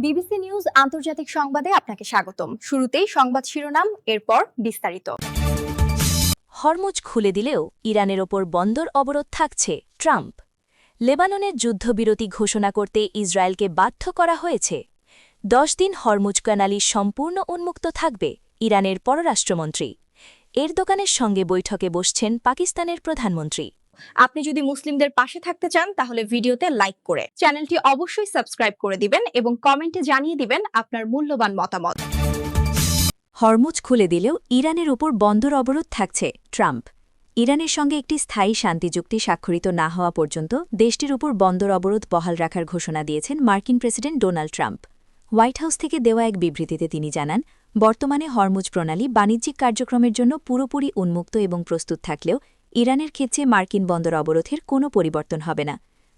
BBC news আন্তর্জাতিক সংবাদে আপনাকে স্বাগতম। শুরুতেই সংবাদ শিরোনাম, এরপর বিস্তারিত। হরমুজ খুলে দিলেও ইরানের ওপর বন্দর অবরোধ থাকছে ট্রাম্প। লেবাননের যুদ্ধবিরতি ঘোষণা করতে ইসরায়েলকে বাধ্য করা হয়েছে। 10 দিন হরমুজ কানালি সম্পূর্ণ উন্মুক্ত থাকবে ইরানের পররাষ্ট্রমন্ত্রী। এরদোগানের সঙ্গে বৈঠকে বসছেন পাকিস্তানের প্রধানমন্ত্রী। আপনি যদি মুসলিমদের পাশে থাকতে চান তাহলে ভিডিওতে লাইক করে চ্যানেলটি অবশ্যই সাবস্ক্রাইব করে দিবেন এবং কমেন্টে জানিয়ে দিবেন আপনার মূল্যবান মতামত। হরমুজ খুলে দিলেও ইরানের ওপর বন্দর অবরোধ থাকছে ট্রাম্প। ইরানের সঙ্গে একটি স্থায়ী শান্তি চুক্তি স্বাক্ষরিত না হওয়া পর্যন্ত দেশটির উপর বন্দর অবরোধ বহাল রাখার ঘোষণা দিয়েছেন মার্কিন president Donald Trump. White house থেকে দেওয়া এক বিবৃতিতে তিনি জানান, বর্তমানে হরমুজ প্রণালী বাণিজ্যিক কার্যক্রমের জন্য পুরোপুরি উন্মুক্ত এবং প্রস্তুত থাকলেও ইরানের ক্ষেত্রে মার্কিন বন্দর অবরোধের কোনো পরিবর্তন হবে না।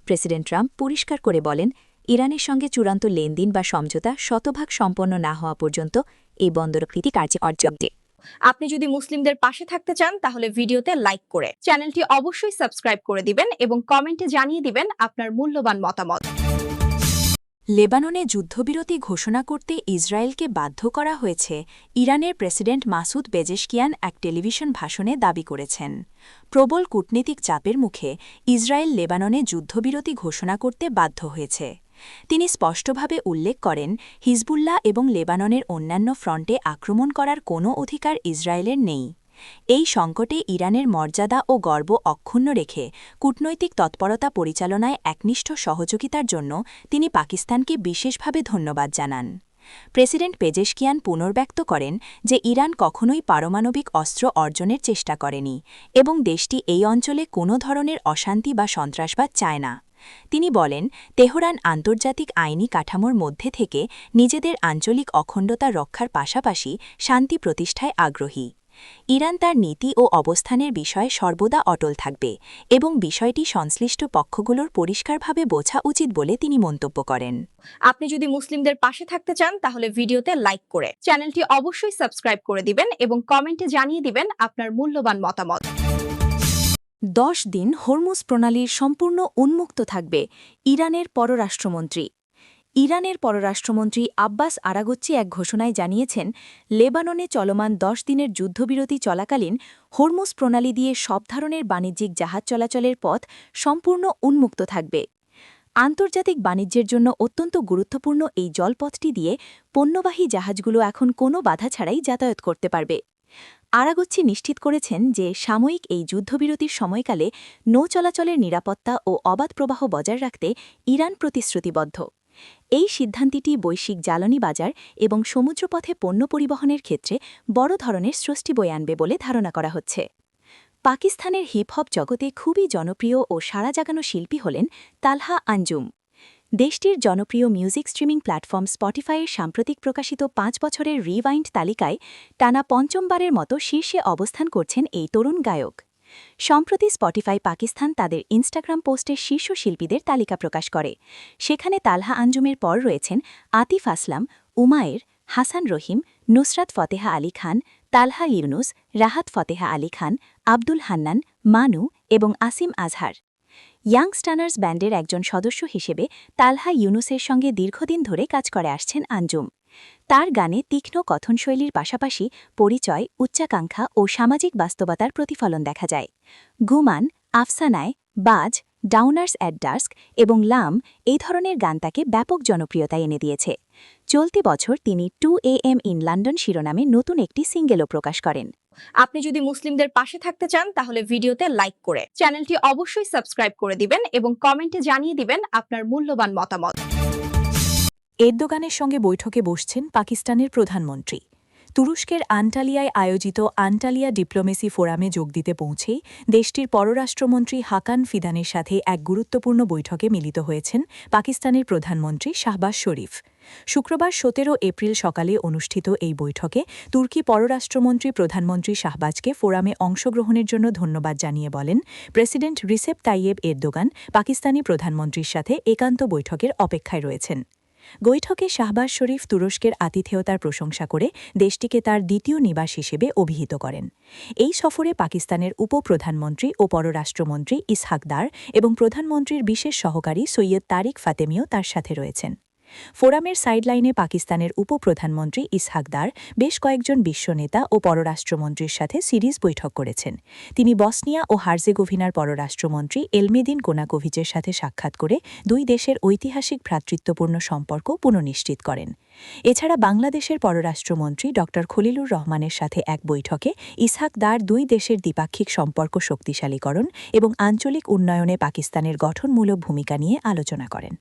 প্রেসিডেন্ট ট্রাম্প পরিষ্কার করে বলেন, ইরানের সঙ্গে চূড়ান্ত লেনদেন বা সমঝোতা শতভাগ সম্পন্ন না হওয়া পর্যন্ত এই বন্দরকৃতি কার্যে অর্জব্দে। আপনি যদি মুসলিমদের পাশে থাকতে চান তাহলে ভিডিওতে লাইক করে চ্যানেলটি অবশ্যই সাবস্ক্রাইব করে দিবেন এবং কমেন্টে জানিয়ে দিবেন আপনার মূল্যবান মতামত। লেবাননে যুদ্ধবিরতি ঘোষণা করতে ইসরায়েলকে বাধ্য করা হয়েছে, ইরানের প্রেসিডেন্ট মাসুদ পেজেশকিয়ান এক টেলিভিশন ভাষণে দাবি করেছেন। প্রবল কূটনীতিক চাপের মুখে ইসরায়েল লেবাননে যুদ্ধবিরতি ঘোষণা করতে বাধ্য হয়েছে। তিনি স্পষ্টভাবে উল্লেখ করেন, হিজবুল্লাহ এবং লেবাননের অন্যান্য ফ্রন্টে আক্রমণ করার কোনো অধিকার ইসরায়েলের নেই। এই সংকটে ইরানের মর্যাদা ও গর্ব অক্ষুণ্ণ রেখে কূটনৈতিক তৎপরতা পরিচালনায় একনিষ্ঠ সহযোগিতার জন্য তিনি পাকিস্তানকে বিশেষভাবে ধন্যবাদ জানান। প্রেসিডেন্ট পেজেশকিয়ান পুনর্ব্যক্ত করেন যে ইরান কখনোই পারমাণবিক অস্ত্র অর্জনের চেষ্টা করেনি এবং দেশটি এই অঞ্চলে কোনো ধরনের অশান্তি বা সন্ত্রাসবাদ চায় না। তিনি বলেন, তেহরান আন্তর্জাতিক আইনি কাঠামোর মধ্যে থেকে নিজেদের আঞ্চলিক অখণ্ডতা রক্ষার পাশাপাশি শান্তি প্রতিষ্ঠায় আগ্রহী। ইরান তার নীতি ও অবস্থানের বিষয়ে সর্বদা অটল থাকবে এবং বিষয়টি সংশ্লিষ্ট পক্ষগুলোর পরিষ্কারভাবে বোঝা উচিত বলে তিনি মন্তব্য করেন। আপনি যদি মুসলিমদের পাশে থাকতে চান তাহলে ভিডিওতে লাইক করে চ্যানেলটি অবশ্যই সাবস্ক্রাইব করে দিবেন এবং কমেন্টে জানিয়ে দিবেন আপনার মূল্যবান মতামত। 10 দিন হরমুজ প্রণালীর সম্পূর্ণ উন্মুক্ত থাকবে ইরানের পররাষ্ট্রমন্ত্রী। ইরানের পররাষ্ট্রমন্ত্রী আব্বাস আরাগচ্চি এক ঘোষণায় জানিয়েছেন, লেবাননে চলমান 10 দিনের যুদ্ধবিরতি চলাকালীন হরমুজ প্রণালী দিয়ে সব ধরনের বাণিজ্যিক জাহাজ চলাচলের পথ সম্পূর্ণ উন্মুক্ত থাকবে। আন্তর্জাতিক বাণিজ্যের জন্য অত্যন্ত গুরুত্বপূর্ণ এই জলপথটি দিয়ে পণ্যবাহী জাহাজগুলো এখন কোনো বাধা ছাড়াই যাতায়াত করতে পারবে। আরাগচ্চি নিশ্চিত করেছেন যে সাময়িক এই যুদ্ধবিরতির সময়কালে নৌ চলাচলের নিরাপত্তা ও অবাধ প্রবাহ বজায় রাখতে ইরান প্রতিশ্রুতিবদ্ধ। এই সিদ্ধান্তটি বৈশ্বিক জ্বালানি বাজার এবং সমুদ্রপথে পণ্য পরিবহনের ক্ষেত্রে বড় ধরনের স্বস্তি বয়ে আনবে বলে ধারণা করা হচ্ছে। পাকিস্তানের হিপ-হপ জগতে খুবই জনপ্রিয় ও সাড়া জাগানো শিল্পী হলেন তালহা আঞ্জুম। দেশটির জনপ্রিয় মিউজিক স্ট্রিমিং প্ল্যাটফর্ম স্পটিফাইয়ের সাম্প্রতিক প্রকাশিত 5 বছরের রিওয়াইন্ড তালিকায় টানা পঞ্চমবারের মতো শীর্ষে অবস্থান করছেন এই তরুণ গায়ক। সম্প্রতি স্পটিফাই পাকিস্তান তাদের ইনস্টাগ্রাম পোস্টের শীর্ষ শিল্পীদের তালিকা প্রকাশ করে। সেখানে তালহা আঞ্জুমের পর রয়েছেন আতিফ আসলাম, উমায়ের, হাসান রহিম, নুসরাত ফতেহা আলী খান, তালহা ইউনুস, রাহাত ফতেহা আলী খান, আব্দুল হান্নান, মানু এবং আসিম আজহার। ইয়াং স্টানার্স ব্যান্ডের একজন সদস্য হিসেবে তালহা ইউনুসের সঙ্গে দীর্ঘদিন ধরে কাজ করে আসছেন আঞ্জুম। তার গানে তীক্ষ্ণ কথনশৈলীর পাশাপাশি পরিচয়, উচ্চাকাঙ্ক্ষা ও সামাজিক বাস্তবতার প্রতিফলন দেখা যায়। গুমান, আফসানায়, বাজ, ডাউনার্স অ্যাট ডাস্ক এবং লাম এই ধরনের গান তাকে ব্যাপক জনপ্রিয়তা এনে দিয়েছে। চলতি বছর তিনি 2 AM ইন লন্ডন শিরোনামে নতুন একটি সিঙ্গেলও প্রকাশ করেন। আপনি যদি মুসলিমদের পাশে থাকতে চান তাহলে ভিডিওতে লাইক করে চ্যানেলটি অবশ্যই সাবস্ক্রাইব করে দিবেন এবং কমেন্টে জানিয়ে দিবেন আপনার মূল্যবান মতামত। এরদোগানের সঙ্গে বৈঠকে বসছেন পাকিস্তানের প্রধানমন্ত্রী। তুরস্কের আন্টালিয়ায় আয়োজিত আন্টালিয়া ডিপ্লোমেসি ফোরামে যোগ দিতে পৌঁছেই দেশটির পররাষ্ট্রমন্ত্রী হাকান ফিদানের সাথে এক গুরুত্বপূর্ণ বৈঠকে মিলিত হয়েছেন পাকিস্তানের প্রধানমন্ত্রী শাহবাজ শরীফ। শুক্রবার 17 এপ্রিল সকালে অনুষ্ঠিত এই বৈঠকে তুর্কি পররাষ্ট্রমন্ত্রী প্রধানমন্ত্রী শাহবাজকে ফোরামে অংশগ্রহণের জন্য ধন্যবাদ জানিয়ে বলেন, president Recep Tayyip Erdogan Pakistani প্রধানমন্ত্রীর সাথে একান্ত বৈঠকের অপেক্ষায় রয়েছেন। বৈঠকে শাহবাজ শরীফ তুরস্কের আতিথেয়তার প্রশংসা করে দেশটিকে তার দ্বিতীয় নিবাস হিসেবে অভিহিত করেন। এই সফরে পাকিস্তানের উপপ্রধানমন্ত্রী ও পররাষ্ট্রমন্ত্রী ইসহাক দার এবং প্রধানমন্ত্রীর বিশেষ সহকারী সৈয়দ তারিক ফাতেমিও তার সাথে রয়েছেন। ফোরামের সাইডলাইনে পাকিস্তানের উপপ্রধানমন্ত্রী ইসহাক দার বেশ কয়েকজন বিশ্ব নেতা ও পররাষ্ট্রমন্ত্রীর সাথে সিরিজ বৈঠক করেছেন। তিনি বসনিয়া ও হার্জেগোভিনার পররাষ্ট্রমন্ত্রী এলমেদিন কোনাকোভিচের সাথে সাক্ষাৎ করে দুই দেশের ঐতিহাসিক ভ্রাতৃত্বপূর্ণ সম্পর্ক পুনঃনিশ্চিত করেন। এছাড়া বাংলাদেশের পররাষ্ট্রমন্ত্রী ড খলিলুর রহমানের সাথে এক বৈঠকে ইসহাক দার দুই দেশের দ্বিপাক্ষিক সম্পর্ক শক্তিশালীকরণ এবং আঞ্চলিক উন্নয়নে পাকিস্তানের গঠনমূলক ভূমিকা নিয়ে আলোচনা করেন।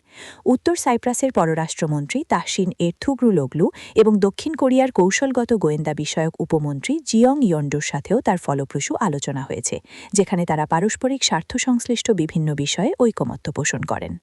উত্তর সাইপ্রাসের পররাষ্ট্রমন্ত্রী তাহসিন এরথুগ্রুলোগলু এবং দক্ষিণ কোরিয়ার কৌশলগত গোয়েন্দা বিষয়ক উপমন্ত্রী জিয়ং ইয়ন্ডোর সাথেও তার ফলপ্রসূ আলোচনা হয়েছে, যেখানে তারা পারস্পরিক স্বার্থসংশ্লিষ্ট বিভিন্ন বিষয়ে ঐকমত্য পোষণ করেন।